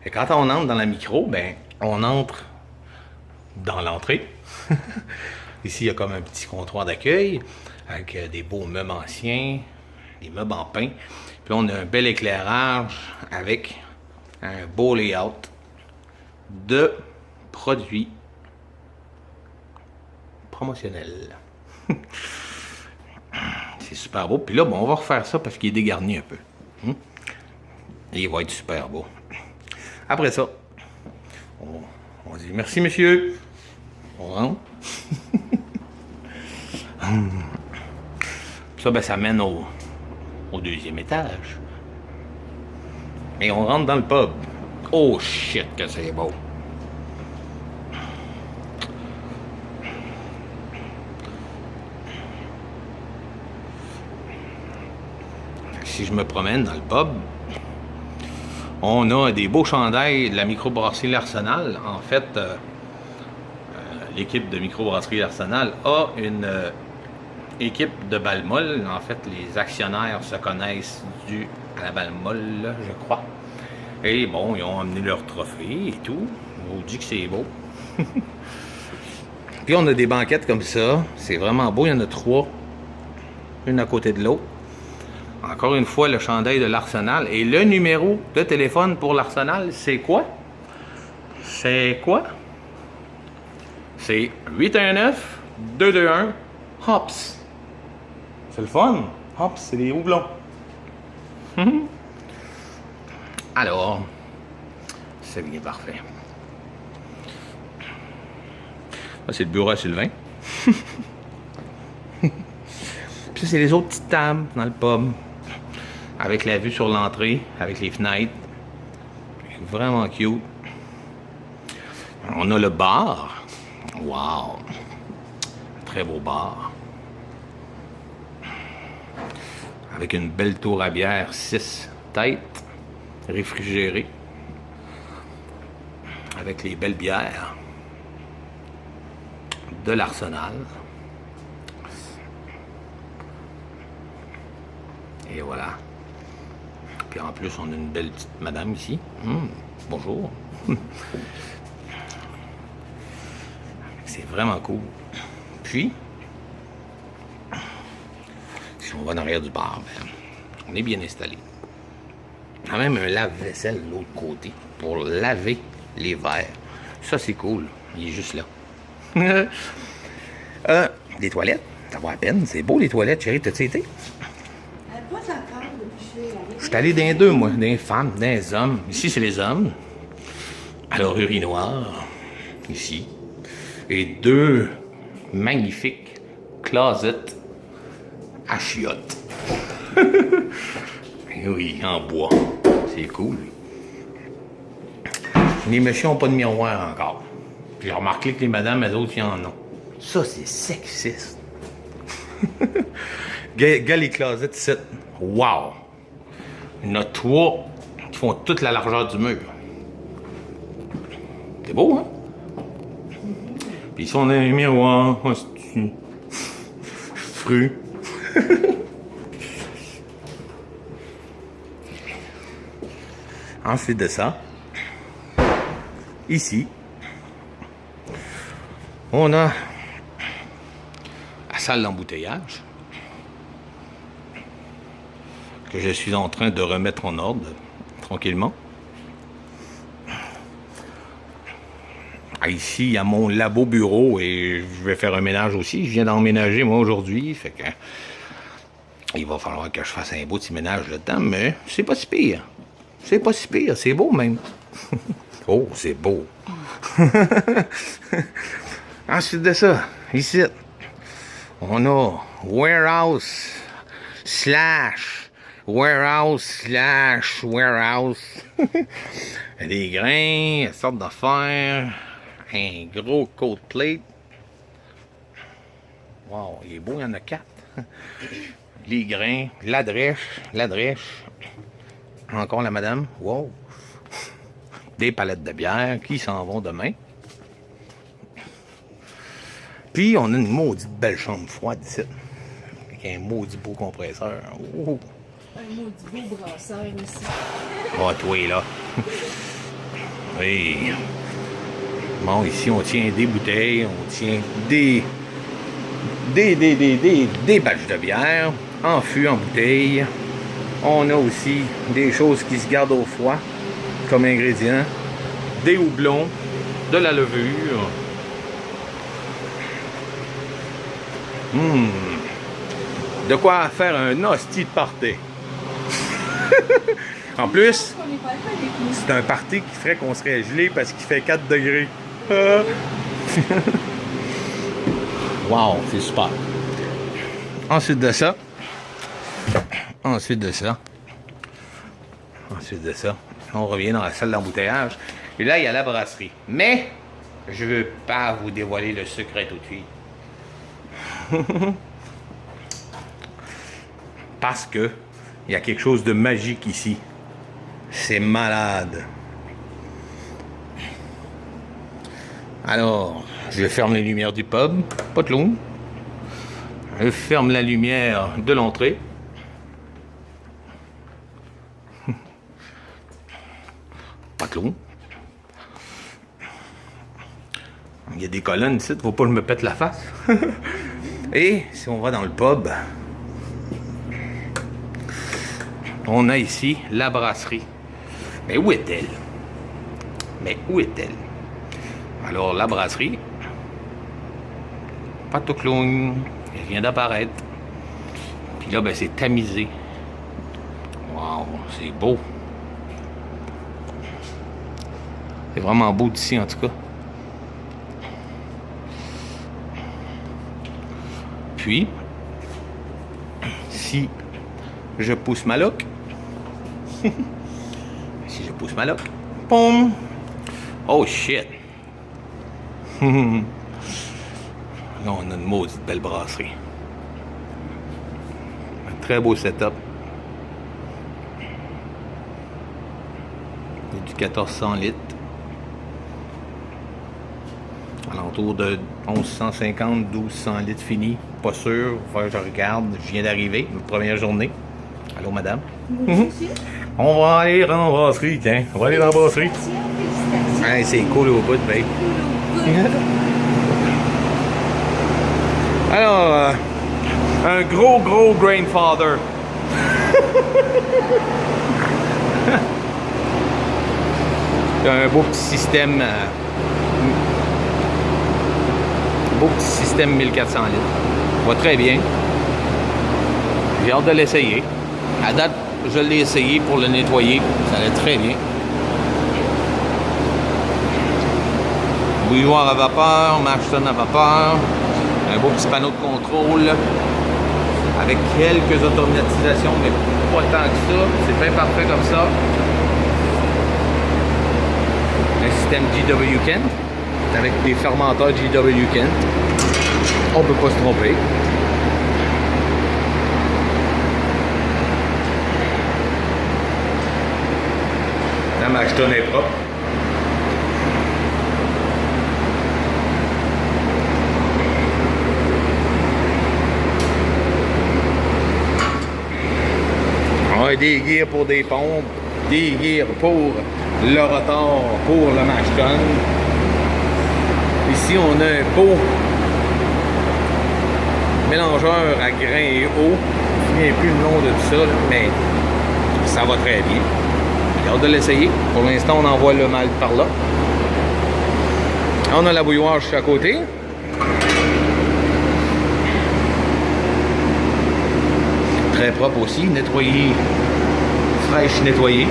Et quand on entre dans la micro, ben, on entre dans l'entrée. Ici, il y a comme un petit comptoir d'accueil avec des beaux meubles anciens, des meubles en pain. Puis là, on a un bel éclairage avec un beau layout de produits promotionnels. C'est super beau. Puis là, bon, on va refaire ça parce qu'il est dégarni un peu. Et il va être super beau. Après ça, on dit merci monsieur. On rentre. Ça, ben, ça mène au deuxième étage. Et on rentre dans le pub. Oh shit, que c'est beau. Si je me promène dans le pub, on a des beaux chandails de la microbrasserie L'Arsenal. En fait, l'équipe de microbrasserie L'Arsenal a une équipe de Balmol. En fait, les actionnaires se connaissent dû à la Balmol, je crois. Et bon, ils ont amené leur trophée et tout. On vous dit que c'est beau. Puis on a des banquettes comme ça. C'est vraiment beau. Il y en a 3. Une à côté de l'autre. Encore une fois, le chandail de l'Arsenal. Et le numéro de téléphone pour l'Arsenal, c'est quoi? C'est quoi? C'est 819-221-HOPS. C'est le fun. HOPS, c'est les houblons. Alors, c'est bien parfait. Là, c'est le bureau à Sylvain. Puis ça, c'est les autres petites tables dans le pub. Avec la vue sur l'entrée, avec les fenêtres. Vraiment cute. On a le bar. Wow! Très beau bar. Avec une belle tour à bière, 6 têtes, réfrigérée. Avec les belles bières de l'Arsenal. Et voilà. Puis en plus, on a une belle petite madame ici. Bonjour. C'est vraiment cool. Puis, si on va en arrière du bar, ben, on est bien installé. Quand même un lave-vaisselle de l'autre côté pour laver les verres. Ça, c'est cool. Il est juste là. Des toilettes. Ça va à peine. C'est beau, les toilettes. Chérie, t'as-tu été? Je suis allé dans les deux, moi. Dans les femmes, dans les hommes. Ici, c'est les hommes. Alors, urinoir. Ici. Et 2 magnifiques closets à chiottes. Oui, en bois. C'est cool. Les messieurs n'ont pas de miroir encore. J'ai remarqué que les madames, elles autres, ils en ont. Ça, c'est sexiste. Gars, les closets, c'est... Wow! Il y en a 3 qui font toute la largeur du mur. C'est beau, hein? Puis ici, on a un miroir. Fru. Ensuite de ça, ici, on a la salle d'embouteillage que je suis en train de remettre en ordre tranquillement. Ici, il y a mon labo bureau et je vais faire un ménage aussi. Je viens d'emménager moi aujourd'hui, fait que il va falloir que je fasse un beau petit ménage là-dedans, mais c'est pas si pire. C'est pas si pire, c'est beau même. Oh, c'est beau. Ensuite de ça, ici, on a warehouse slash warehouse. Des grains, sortes d'affaires, un gros cold plate. Wow, il est beau, il y en a 4. Les grains, la drèche. Encore la madame. Wow. Des palettes de bière qui s'en vont demain. Puis, on a une maudite belle chambre froide ici. Avec un maudit beau compresseur. Oh. Un maudit beau brasseur ici. Oh, toi, là. Oui. Bon, ici, on tient des bouteilles, on tient des batchs de bière en fût, en bouteille. On a aussi des choses qui se gardent au froid comme ingrédients. Des houblons, de la levure. De quoi faire un hostie de party. En plus, c'est un party qui ferait qu'on serait gelé parce qu'il fait 4 degrés. Wow, c'est super. Ensuite de ça, on revient dans la salle d'embouteillage. Et là, il y a la brasserie. Mais, je veux pas vous dévoiler le secret tout de suite. Parce que il y a quelque chose de magique ici. C'est malade. Alors, je ferme les lumières du pub, pas de long. Je ferme la lumière de l'entrée. Pas de long. Il y a des colonnes ici, faut pas que je me pète la face. Et si on va dans le pub, on a ici la brasserie. Mais où est-elle? Alors, la brasserie, pas tout clown, elle vient d'apparaître. Puis là, ben, c'est tamisé. Wow, c'est beau. C'est vraiment beau d'ici, en tout cas. Puis, si je pousse ma loque, poum! Oh shit! Là, on a une maudite belle brasserie. Un très beau setup. Il y a du 1400 litres. Alentour de 1150, 1200 litres fini. Pas sûr. Enfin, je regarde. Je viens d'arriver. Ma première journée. Allô, madame? On va aller dans la brasserie, tiens. On va aller dans la brasserie. Hey, c'est cool au bout, babe. Alors, un gros grandfather. Un beau petit système. Beau petit système 1400 litres. Va très bien. J'ai hâte de l'essayer. À date, je l'ai essayé pour le nettoyer. Ça allait très bien. Bouilloire à vapeur, Mashton à vapeur. Un beau petit panneau de contrôle. Avec quelques automatisations, mais pas tant que ça. C'est bien parfait comme ça. Un système GW Kent. Avec des fermenteurs GW Kent. On peut pas se tromper. La Mashton est propre. On a des gears pour des pompes, des gears pour le rotor, pour le Mashton. Ici, on a un beau mélangeur à grains et eau. Je ne me souviens plus le nom de tout ça, mais ça va très bien. J'ai hâte de l'essayer. Pour l'instant, on envoie le malt par là. On a la bouilloire juste à côté. Très propre aussi, nettoyé, fraîche nettoyée.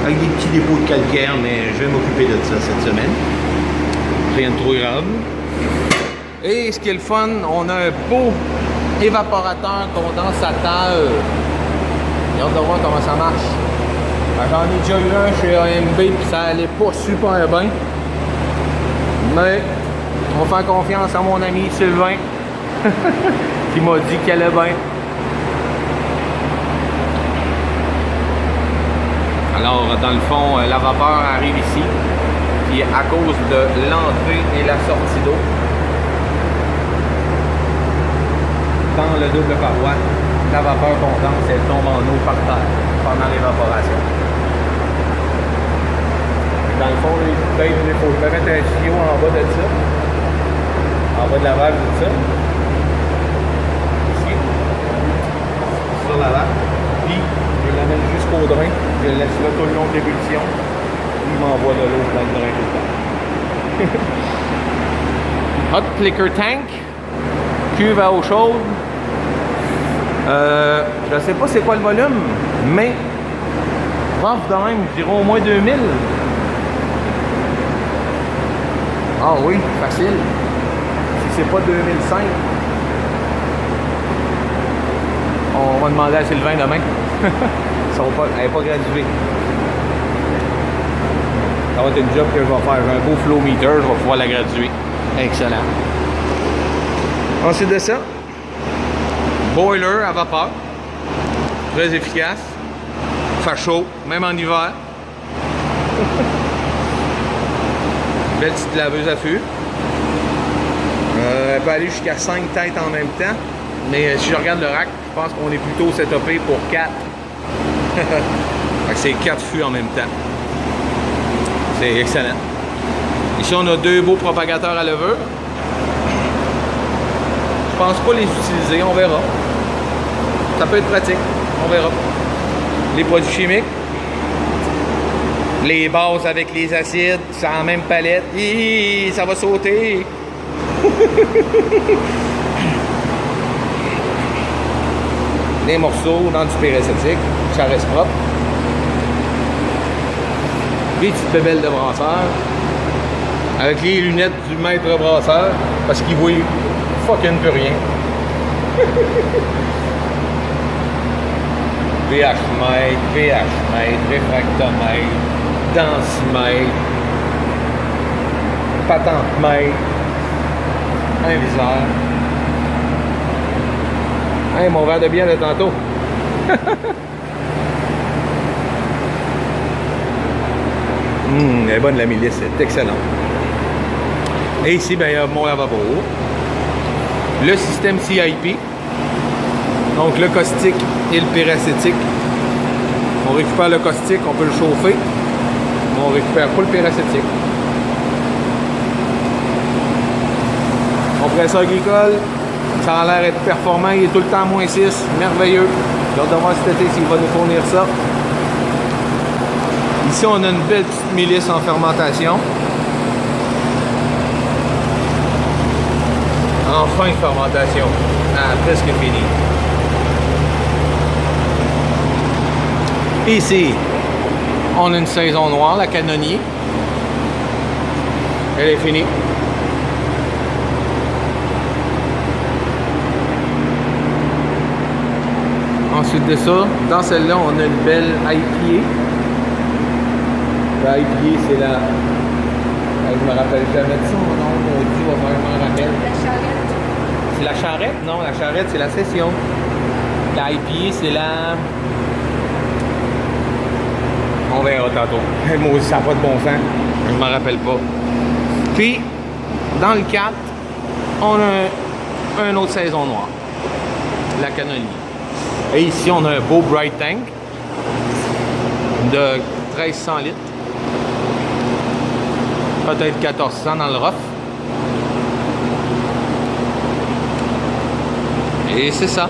Avec des petits dépôts de calcaire, mais je vais m'occuper de ça cette semaine. Rien de trop grave. Et ce qui est le fun, on a un beau évaporateur condensateur. J'ai hâte de voir comment ça marche. J'en ai déjà eu un chez AMB puis ça allait pas super bien. Mais on va faire confiance à mon ami Sylvain qui m'a dit qu'elle allait bien. Alors, dans le fond, la vapeur arrive ici. Puis à cause de l'entrée et la sortie d'eau, dans le double paroi, la vapeur condense, elle tombe en eau par terre pendant l'évaporation. Peut-être il faut mettre un tuyau en bas de ça. En bas de la valve de ça. Ici. Sur la valve. Puis je l'amène jusqu'au drain. Je le laisse là tout le long de l'ébullition. Il m'envoie de l'eau dans le drain tout le temps. Hot Clicker Tank. Cuve à eau chaude. Je sais pas c'est quoi le volume, mais vente de même, je dirais au moins 2000. Ah oui, facile. Si c'est pas 2005, on va demander à Sylvain demain. Elle n'est pas graduée. Ça va être une job que je vais faire. J'ai un beau flow meter, je vais pouvoir la graduer. Excellent. Ensuite de ça, boiler à vapeur. Très efficace. Fait chaud, même en hiver. Belle petite laveuse à fût. Elle peut aller jusqu'à 5 têtes en même temps. Mais si je regarde le rack, je pense qu'on est plutôt setupé pour 4. C'est 4 fûts en même temps. C'est excellent. Ici, on a 2 beaux propagateurs à levure. Je pense pas les utiliser, on verra. Ça peut être pratique, on verra. Les produits chimiques. Les bases avec les acides, c'est en même palette. Hi, ça va sauter. Les morceaux dans du péracétique, ça reste propre. Les petites bébelles de brasseur. Avec les lunettes du maître brasseur, parce qu'il voit fucking plus rien. pH mètre, réfractomètre, densimètre, patente mètre, un viseur. Hey, mon verre de bière de tantôt. Elle est bonne la milice, c'est excellent. Et ici, ben, il y a mon lavabo. Le système CIP. Donc le caustique et le péracétique. On récupère le caustique, on peut le chauffer. Mais on récupère pas le péracétique. Compresseur agricole, ça a l'air d'être performant, il est tout le temps moins 6, merveilleux. J'ai hâte de voir cet été s'il va nous fournir ça. Ici, on a une belle petite milice en fermentation. Enfin une fermentation. Ah, presque fini. Ici, on a une saison noire, la canonnier. Elle est finie. Ensuite de ça, dans celle-là, on a une belle IPA. La IPA, c'est la... Je me rappelle jamais de son nom, mon Dieu, va faire un rappel. La charrette. C'est la charrette? Non, la charrette, c'est la session. La IPA, c'est la... On verra tantôt. Moi aussi, ça n'a pas de bon sens. Je ne m'en rappelle pas. Puis, dans le 4, on a une autre saison noire. La canonnier. Et ici, on a un beau Bright Tank de 1300 litres. Peut-être 1400 dans le rough. Et c'est ça.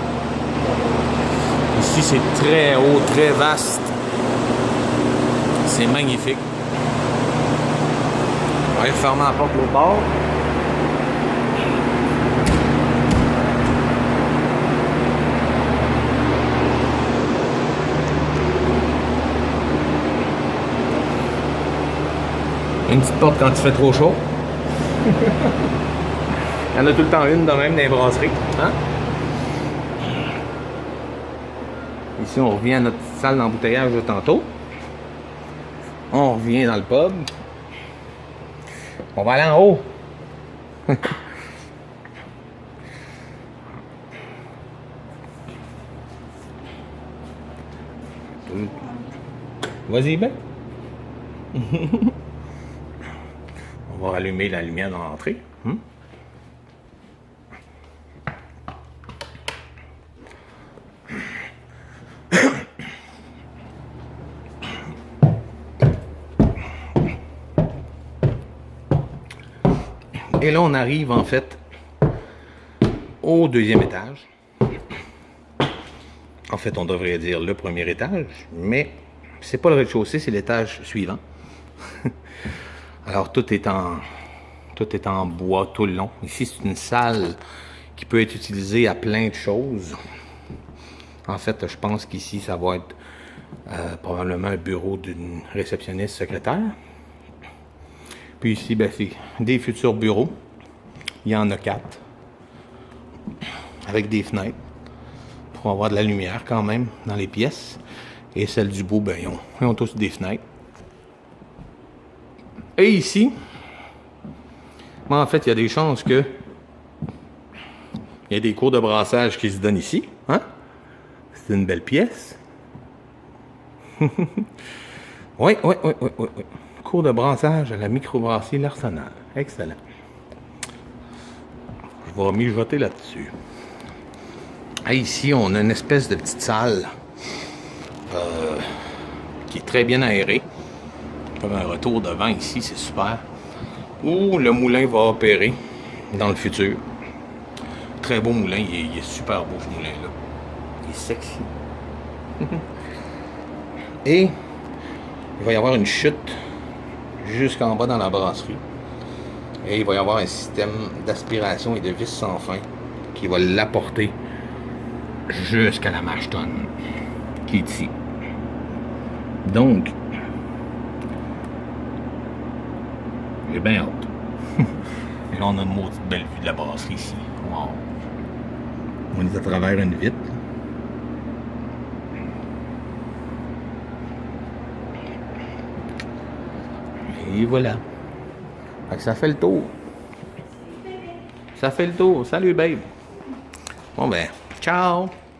Ici, c'est très haut, très vaste. C'est magnifique. On va fermer la porte l'autre bord. Une petite porte quand il fait trop chaud. Il y en a tout le temps une de même dans les brasseries. Hein? Ici, on revient à notre salle d'embouteillage de tantôt. On revient dans le pub. On va aller en haut. Vas-y, ben. On va rallumer la lumière dans l'entrée. Et là, on arrive en fait au deuxième étage. En fait, on devrait dire le premier étage, mais c'est pas le rez-de-chaussée, c'est l'étage suivant. Alors, tout est en bois tout le long. Ici, c'est une salle qui peut être utilisée à plein de choses. En fait, je pense qu'ici, ça va être probablement un bureau d'une réceptionniste secrétaire. Puis ici, ben, c'est des futurs bureaux. Il y en a 4. Avec des fenêtres. Pour avoir de la lumière quand même dans les pièces. Et celles du bout, ben, ils ont tous des fenêtres. Et ici, ben, en fait, il y a des chances que il y a des cours de brassage qui se donnent ici. Hein? C'est une belle pièce. Oui. Cours de brassage à la microbrasserie L'Arsenal. Excellent. Je vais mijoter là-dessus. Ah, ici, on a une espèce de petite salle qui est très bien aérée. On fait un retour de vent ici, c'est super. Où le moulin va opérer dans le futur. Très beau moulin, il est super beau ce moulin-là. Il est sexy. Et il va y avoir une chute jusqu'en bas dans la brasserie. Et il va y avoir un système d'aspiration et de vis sans fin qui va l'apporter jusqu'à la mâche-tonne qui est ici. Donc, j'ai bien hâte. Et là, on a une maudite belle vue de la brasserie ici. Wow. On est à travers une vitre. Et voilà. Fait que ça fait le tour. Ça fait le tour. Salut, babe. Bon ben, ciao.